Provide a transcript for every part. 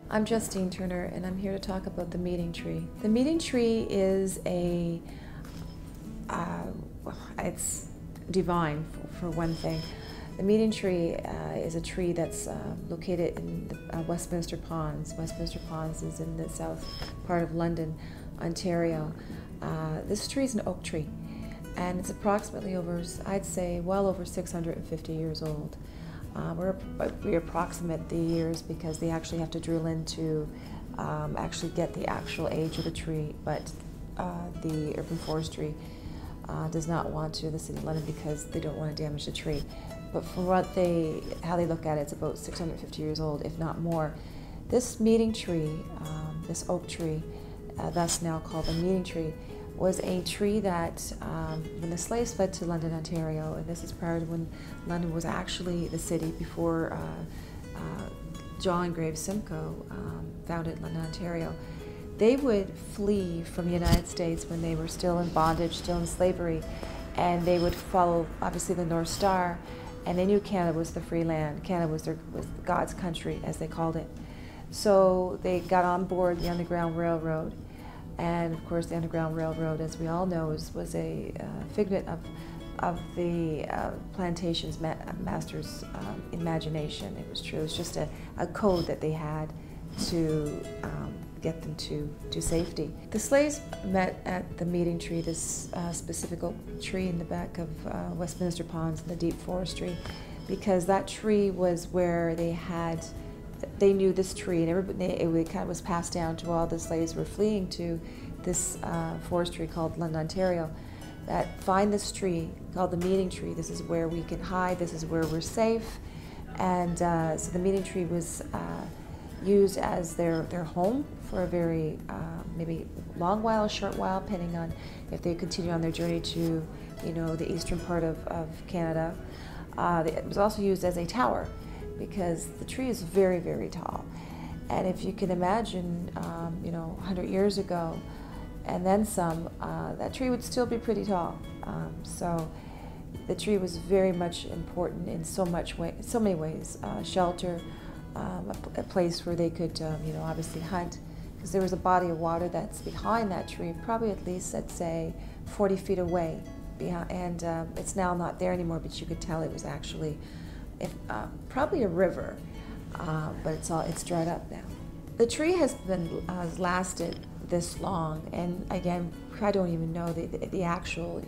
I'm Justine Turner, and I'm here to talk about the meeting tree. The meeting tree is it's divine for one thing. The meeting tree is a tree that's located in the Westminster Ponds. Westminster Ponds is in the south part of London, Ontario. This tree is an oak tree, and it's approximately I'd say, well over 650 years old. We approximate the years because they actually have to drill in to actually get the actual age of the tree, but the urban forestry does not want to, the City of London, because they don't want to damage the tree. But from how they look at it, it's about 650 years old, if not more. This meeting tree, this oak tree, thus now called the meeting tree, was a tree that, when the slaves fled to London, Ontario, and this is prior to when London was actually the city, before John Graves Simcoe founded London, Ontario, they would flee from the United States when they were still in bondage, still in slavery, and they would follow, obviously, the North Star, and they knew Canada was the free land. Canada was God's country, as they called it. So they got on board the Underground Railroad. And of course, the Underground Railroad, as we all know, was a figment of the plantation's master's imagination. It was true. It was just a code that they had to get them to safety. The slaves met at the meeting tree, this specific oak tree in the back of Westminster Ponds in the deep forestry, because that tree was where they knew this tree, and it kind of was passed down to all the slaves who were fleeing to this forestry called London, Ontario, that find this tree called the meeting tree. This is where we can hide, this is where we're safe. And so the meeting tree was used as their home for a very, maybe long while, a short while, depending on if they continued on their journey to, the eastern part of Canada. It was also used as a tower, because the tree is very, very tall. And if you can imagine, 100 years ago, and then some, that tree would still be pretty tall. So the tree was very much important in so many ways. Shelter, a place where they could, obviously hunt, because there was a body of water that's behind that tree, probably at least, let's say, 40 feet away. And it's now not there anymore, but you could tell it was actually probably a river, but it's dried up now. The tree has lasted this long, and again, I don't even know the actual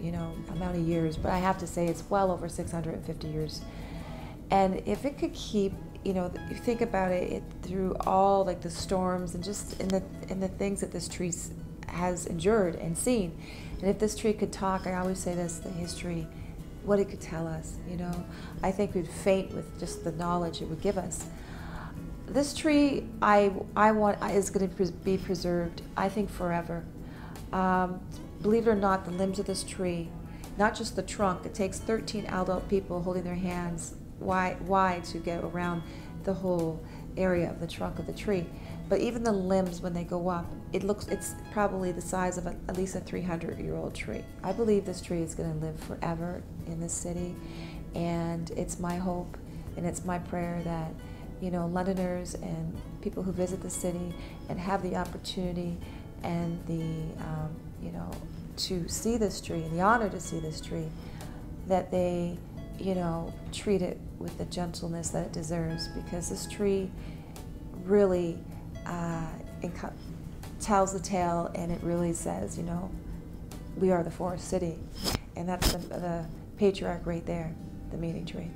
amount of years, but I have to say it's well over 650 years. And if it could keep, you think about it through all the storms and just in the things that this tree has endured and seen, and if this tree could talk, I always say this, the history, what it could tell us, I think we'd faint with just the knowledge it would give us. This tree, is going to be preserved, I think, forever. Believe it or not, the limbs of this tree, not just the trunk, it takes 13 adult people holding their hands wide to get around the whole area of the trunk of the tree. But even the limbs, when they go up, it's probably the size of at least a 300-year-old tree. I believe this tree is going to live forever in this city, and it's my hope and it's my prayer that Londoners and people who visit the city and have the opportunity and to see this tree and the honor to see this tree, that they treat it with the gentleness that it deserves, because this tree really tells the tale, and it really says, we are the forest city, and that's the patriarch right there, the meeting tree.